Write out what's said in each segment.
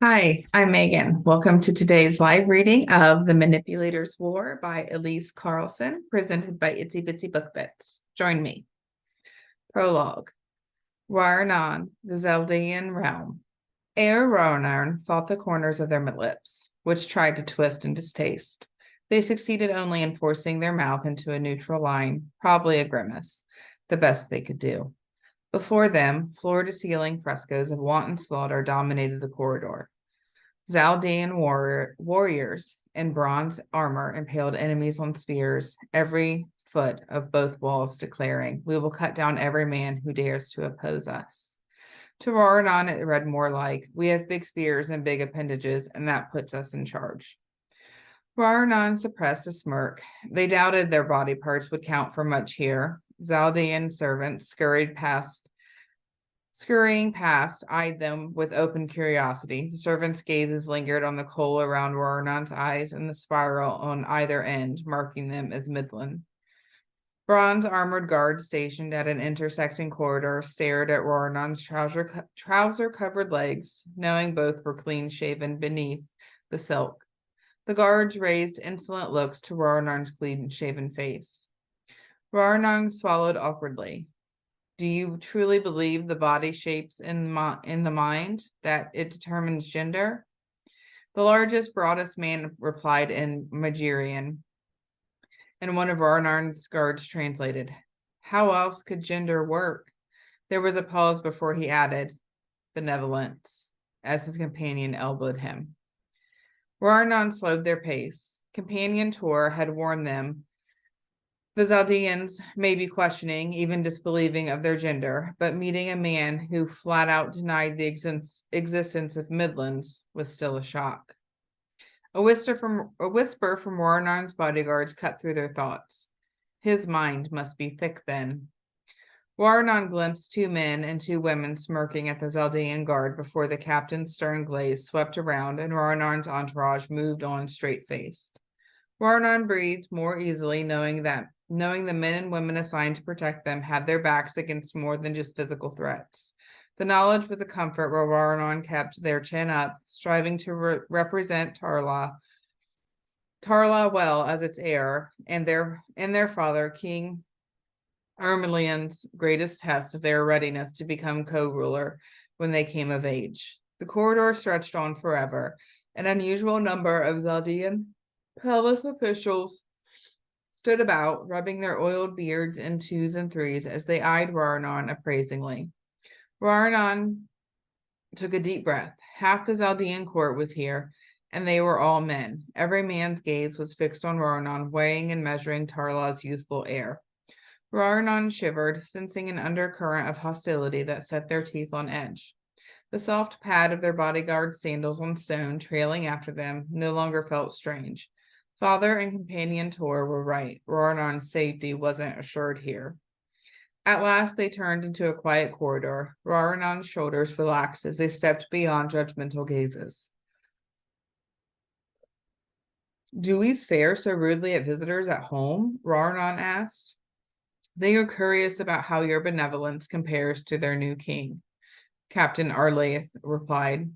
Hi, I'm Megan. Welcome to today's live reading of The Manipulator's War by Elise Carlson, presented by Itsy Bitsy Book Bits. Join me. Prologue. Ruarnon, the Zeldian realm. Heir Ruarnon fought the corners of their lips, which tried to twist in distaste. They succeeded only in forcing their mouth into a neutral line, probably a grimace, the best they could do. Before them, floor-to-ceiling frescoes of wanton slaughter dominated the corridor. Zaldian warriors in bronze armor impaled enemies on spears, every foot of both walls declaring, "We will cut down every man who dares to oppose us." To Ruarnon, it read more like, "We have big spears and big appendages, and that puts us in charge." Ruarnon suppressed a smirk. They doubted their body parts would count for much here. Zaldian servants scurrying past, eyed them with open curiosity. The servants' gazes lingered on the coal around Ruarnon's eyes and the spiral on either end, marking them as midland. Bronze armored guards stationed at an intersecting corridor stared at Ruarnon's trouser-covered legs, knowing both were clean-shaven beneath the silk. The guards raised insolent looks to Ruarnon's clean-shaven face. Ruarnon swallowed awkwardly. Do you truly believe the body shapes in the mind, that it determines gender? The largest, broadest man replied in Magirian, and one of Ruarnon's guards translated, "How else could gender work?" There was a pause before he added, "Benevolence," as his companion elbowed him. Ruarnon slowed their pace. Companion Tor had warned them the Zaldians may be questioning, even disbelieving of their gender, but meeting a man who flat out denied the existence of Midlands was still a shock. A whisper from Ruarnon's bodyguards cut through their thoughts. His mind must be thick then. Ruarnon glimpsed two men and two women smirking at the Zaldian guard before the captain's stern glaze swept around and Ruarnon's entourage moved on straight-faced. Ruarnon breathed more easily, knowing the men and women assigned to protect them had their backs against more than just physical threats. The knowledge was a comfort where Ruarnon kept their chin up, striving to represent Tarlah well as its heir, and their father, King Ermelian's greatest test of their readiness to become co-ruler when they came of age. The corridor stretched on forever. An unusual number of Zaldian palace officials stood about, rubbing their oiled beards in twos and threes as they eyed Ruarnon appraisingly. Ruarnon took a deep breath. Half the Zaldian court was here, and they were all men. Every man's gaze was fixed on Ruarnon, weighing and measuring Tarlah's youthful heir. Ruarnon shivered, sensing an undercurrent of hostility that set their teeth on edge. The soft pad of their bodyguard sandals on stone, trailing after them, no longer felt strange. Father and companion Tor were right. Ruarnon's safety wasn't assured here. At last they turned into a quiet corridor. Ruarnon's shoulders relaxed as they stepped beyond judgmental gazes. "Do we stare so rudely at visitors at home?" Ruarnon asked. "They are curious about how your benevolence compares to their new king," Captain Arlaith replied.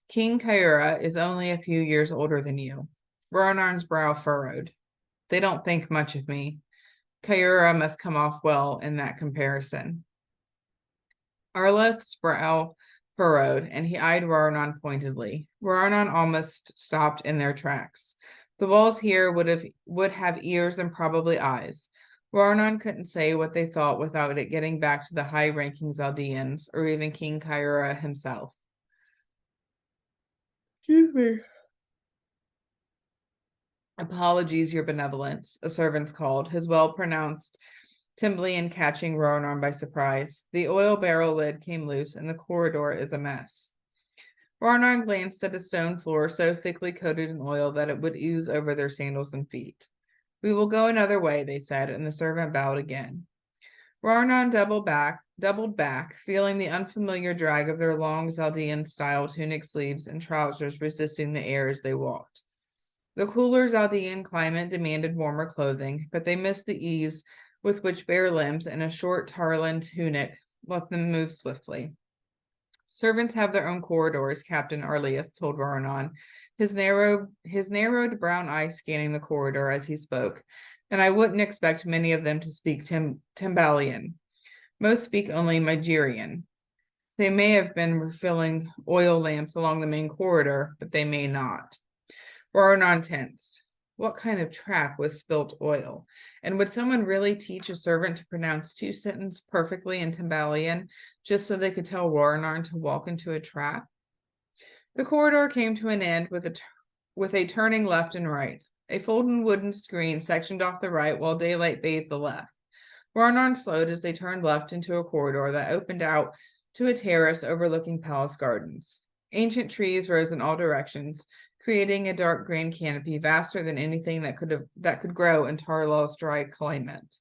"King Kyura is only a few years older than you." Ruarnon's brow furrowed. "They don't think much of me. Kyura must come off well in that comparison." Arlaith's brow furrowed, and he eyed Ruarnon pointedly. Ruarnon almost stopped in their tracks. The walls here would have ears and probably eyes. Ruarnon couldn't say what they thought without it getting back to the high-ranking Zaldians, or even King Kyura himself. "Excuse me. Apologies, your benevolence," a servant called, his well-pronounced Timblian catching Ruarnon by surprise. The oil barrel lid came loose, and the corridor is a mess. Ruarnon glanced at a stone floor so thickly coated in oil that it would ooze over their sandals and feet. "We will go another way," they said, and the servant bowed again. Ruarnon doubled back, feeling the unfamiliar drag of their long Zaldian-style tunic sleeves and trousers resisting the air as they walked. The cooler Zaldian climate demanded warmer clothing, but they missed the ease with which bare limbs and a short Tarlan tunic let them move swiftly. Servants have their own corridors, Captain Arleith told Ruarnon, his narrowed brown eyes scanning the corridor as he spoke, and I wouldn't expect many of them to speak Timbalian. Most speak only Magirian. They may have been refilling oil lamps along the main corridor, but they may not. Ruarnon tensed. What kind of trap was spilt oil? And would someone really teach a servant to pronounce two sentences perfectly in Timbalian just so they could tell Ruarnon to walk into a trap? The corridor came to an end with a turning left and right. A folding wooden screen sectioned off the right while daylight bathed the left. Ruarnon slowed as they turned left into a corridor that opened out to a terrace overlooking palace gardens. Ancient trees rose in all directions, creating a dark green canopy vaster than anything that could grow in Tarlah's dry climate.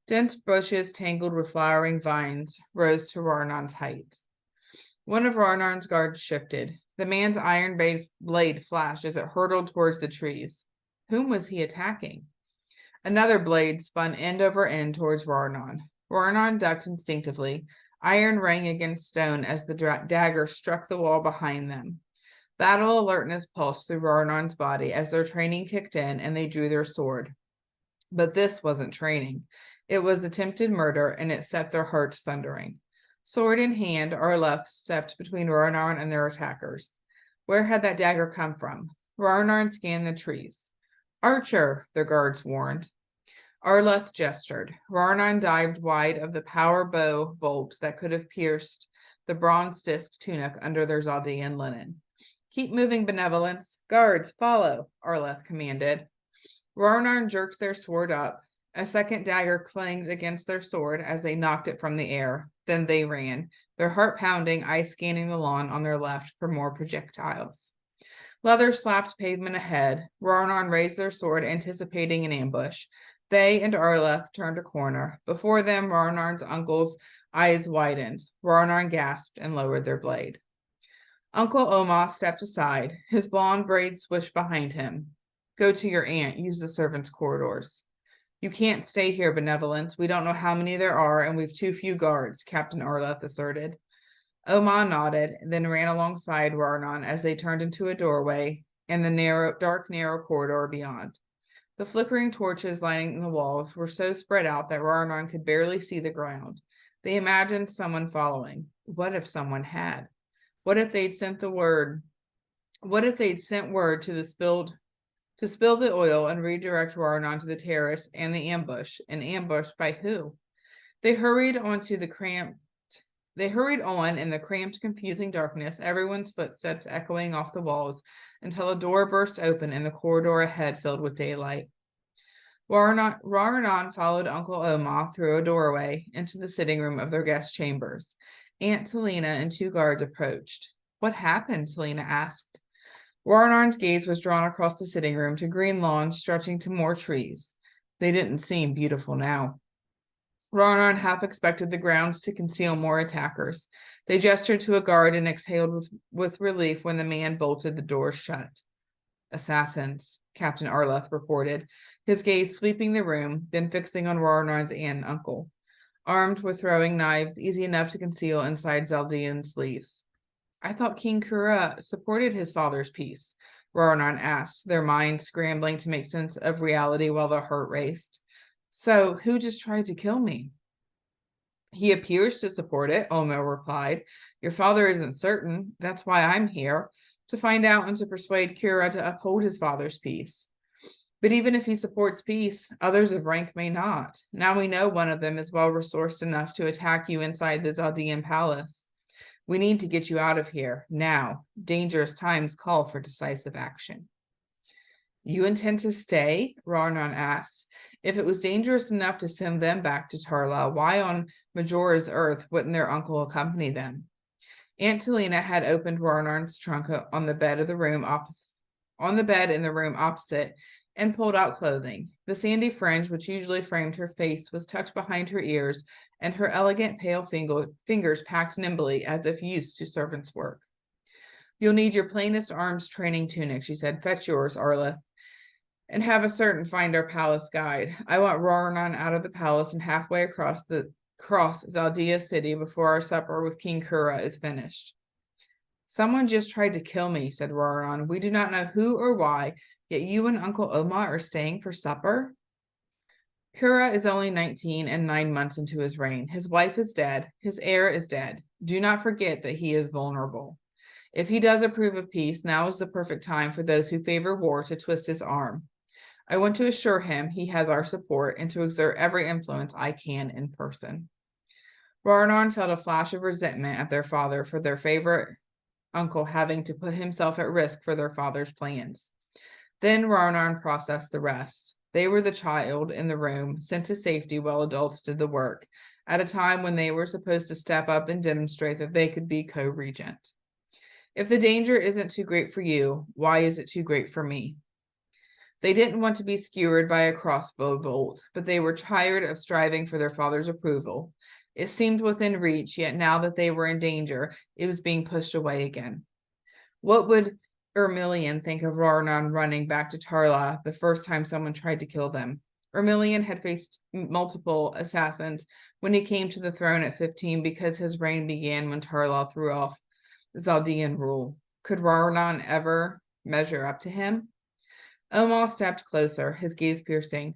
Dense bushes tangled with flowering vines rose to Ruarnon's height. One of Ruarnon's guards shifted. The man's iron blade flashed as it hurtled towards the trees. Whom was he attacking? Another blade spun end over end towards Ruarnon. Ruarnon ducked instinctively. Iron rang against stone as the dagger struck the wall behind them. Battle alertness pulsed through Ruarnon's body as their training kicked in and they drew their sword. But this wasn't training. It was attempted murder, and it set their hearts thundering. Sword in hand, Arleth stepped between Ruarnon and their attackers. Where had that dagger come from? Ruarnon scanned the trees. Archer, the guards warned. Arleth gestured. Ruarnon dived wide of the power bow bolt that could have pierced the bronze-disked tunic under their Zaldian linen. Keep moving, benevolence. Guards, follow, Arleth commanded. Ruarnon jerked their sword up. A second dagger clanged against their sword as they knocked it from the air. Then they ran, their heart pounding, eyes scanning the lawn on their left for more projectiles. Leather slapped pavement ahead. Ruarnon raised their sword, anticipating an ambush. They and Arleth turned a corner. Before them, Ruarnon's uncle's eyes widened. Ruarnon gasped and lowered their blade. Uncle Omar stepped aside. His blonde braids swished behind him. Go to your aunt. Use the servants' corridors. You can't stay here, benevolence. We don't know how many there are, and we've too few guards, Captain Arleth asserted. Omar nodded, then ran alongside Ruarnon as they turned into a doorway in the dark, narrow corridor beyond. The flickering torches lining the walls were so spread out that Ruarnon could barely see the ground. They imagined someone following. What if someone had? What if they'd sent word to spill the oil and redirect Ruarnon to the terrace and the ambush? An ambush by who? They hurried on in the cramped, confusing darkness, everyone's footsteps echoing off the walls, until a door burst open and the corridor ahead filled with daylight. Ruarnon followed Uncle Omar through a doorway into the sitting room of their guest chambers. Aunt Talina and two guards approached. What happened? Talina asked. Ruarnon's gaze was drawn across the sitting room to green lawns stretching to more trees. They didn't seem beautiful now. Ruarnon half expected the grounds to conceal more attackers. They gestured to a guard and exhaled with relief when the man bolted the door shut. Assassins, Captain Arleth reported, his gaze sweeping the room, then fixing on Ruarnon's aunt and uncle. Armed with throwing knives easy enough to conceal inside Zaldian sleeves. I thought King Kyura supported his father's peace, Ruarnon asked, their minds scrambling to make sense of reality while their heart raced. So, who just tried to kill me? He appears to support it, Omar replied. Your father isn't certain. That's why I'm here, to find out and to persuade Kyura to uphold his father's peace. But even if he supports peace, others of rank may not. Now we know one of them is well-resourced enough to attack you inside the Zaldian palace. We need to get you out of here, now. Dangerous times call for decisive action. You intend to stay? Ruarnon asked. If it was dangerous enough to send them back to Tarlah, why on Majora's Earth wouldn't their uncle accompany them? Aunt Talina had opened Ruarnon's trunk on the bed in the room opposite, and pulled out clothing. The sandy fringe, which usually framed her face, was tucked behind her ears, and her elegant pale fingers packed nimbly as if used to servant's work. You'll need your plainest arms training tunic, she said. Fetch yours, Arleth, and have a certain find our palace guide. I want Ruarnon out of the palace and halfway across Zaldia city before our supper with King Kyura is finished. Someone just tried to kill me, said Ruarnon. We do not know who or why, yet you and Uncle Oma are staying for supper? Kyura is only 19 and 9 months into his reign. His wife is dead. His heir is dead. Do not forget that he is vulnerable. If he does approve of peace, now is the perfect time for those who favor war to twist his arm. I want to assure him he has our support and to exert every influence I can in person. Ruarnon felt a flash of resentment at their father for their favorite uncle having to put himself at risk for their father's plans. Then Ruarnon processed the rest. They were the child in the room, sent to safety while adults did the work, at a time when they were supposed to step up and demonstrate that they could be co-regent. If the danger isn't too great for you, why is it too great for me? They didn't want to be skewered by a crossbow bolt, but they were tired of striving for their father's approval. It seemed within reach, yet now that they were in danger, it was being pushed away again. What would Ermilion think of Ruarnon running back to Tarlah the first time someone tried to kill them? Ermilion had faced multiple assassins when he came to the throne at 15 because his reign began when Tarlah threw off Zaldian rule. Could Ruarnon ever measure up to him? Oma stepped closer, his gaze piercing.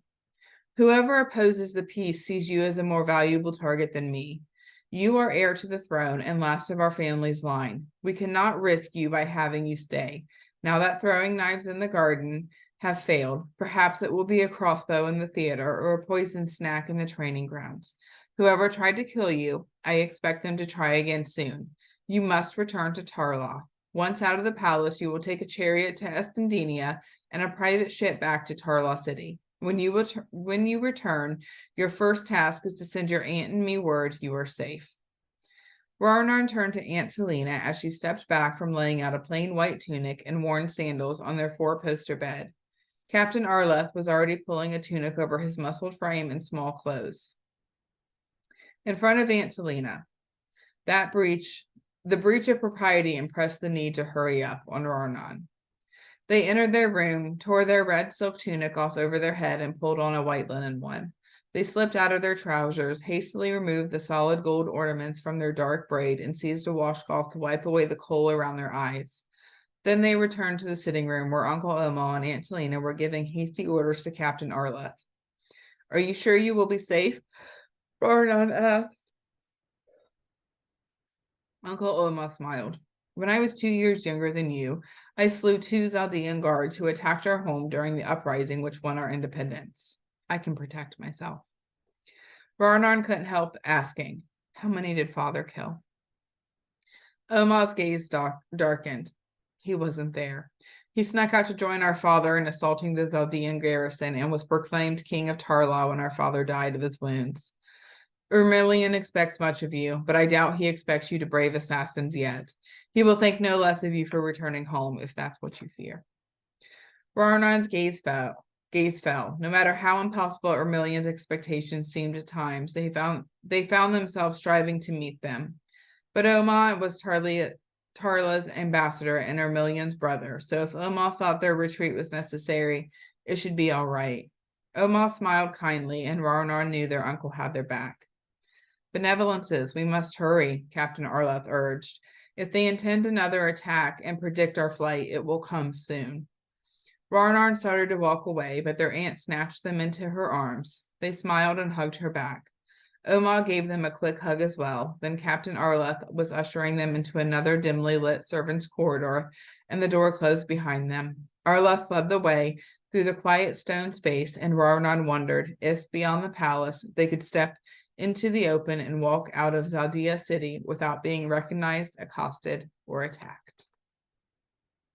Whoever opposes the peace sees you as a more valuable target than me. You are heir to the throne and last of our family's line. We cannot risk you by having you stay. Now that throwing knives in the garden have failed, perhaps it will be a crossbow in the theater or a poisoned snack in the training grounds. Whoever tried to kill you, I expect them to try again soon. You must return to Tarlah. Once out of the palace, you will take a chariot to Estendenia and a private ship back to Tarlah City. When you return, your first task is to send your aunt and me word you are safe. Ruarnon turned to Aunt Helena as she stepped back from laying out a plain white tunic and worn sandals on their four-poster bed. Captain Arleth was already pulling a tunic over his muscled frame and small clothes. In front of Aunt Helena, the breach of propriety impressed the need to hurry up on Ruarnon. They entered their room, tore their red silk tunic off over their head, and pulled on a white linen one. They slipped out of their trousers, hastily removed the solid gold ornaments from their dark braid, and seized a washcloth to wipe away the kohl around their eyes. Then they returned to the sitting room where Uncle Oma and Aunt Helena were giving hasty orders to Captain Arleth. Are you sure you will be safe? Ruarnon asked. Uncle Oma smiled. When I was 2 years younger than you, I slew 2 Zaldian guards who attacked our home during the uprising which won our independence. I can protect myself. Ruarnon couldn't help asking, how many did father kill? Oma's gaze darkened. He wasn't there. He snuck out to join our father in assaulting the Zaldian garrison and was proclaimed king of Tarlah when our father died of his wounds. Ermilion expects much of you, but I doubt he expects you to brave assassins yet. He will think no less of you for returning home, if that's what you fear. Ruarnon's gaze fell. No matter how impossible Ermilion's expectations seemed at times, they found themselves striving to meet them. But Oma was Tarlah's ambassador and Ermilion's brother, so if Oma thought their retreat was necessary, it should be all right. Oma smiled kindly, and Ruarnon knew their uncle had their back. Benevolences, we must hurry, Captain Arleth urged. If they intend another attack and predict our flight, it will come soon. Ruarnon started to walk away, but their aunt snatched them into her arms. They smiled and hugged her back. Oma gave them a quick hug as well. Then Captain Arleth was ushering them into another dimly lit servants' corridor, and the door closed behind them. Arleth led the way through the quiet stone space, and Ruarnon wondered if, beyond the palace, they could step into the open and walk out of Zaldia City without being recognized, accosted, or attacked.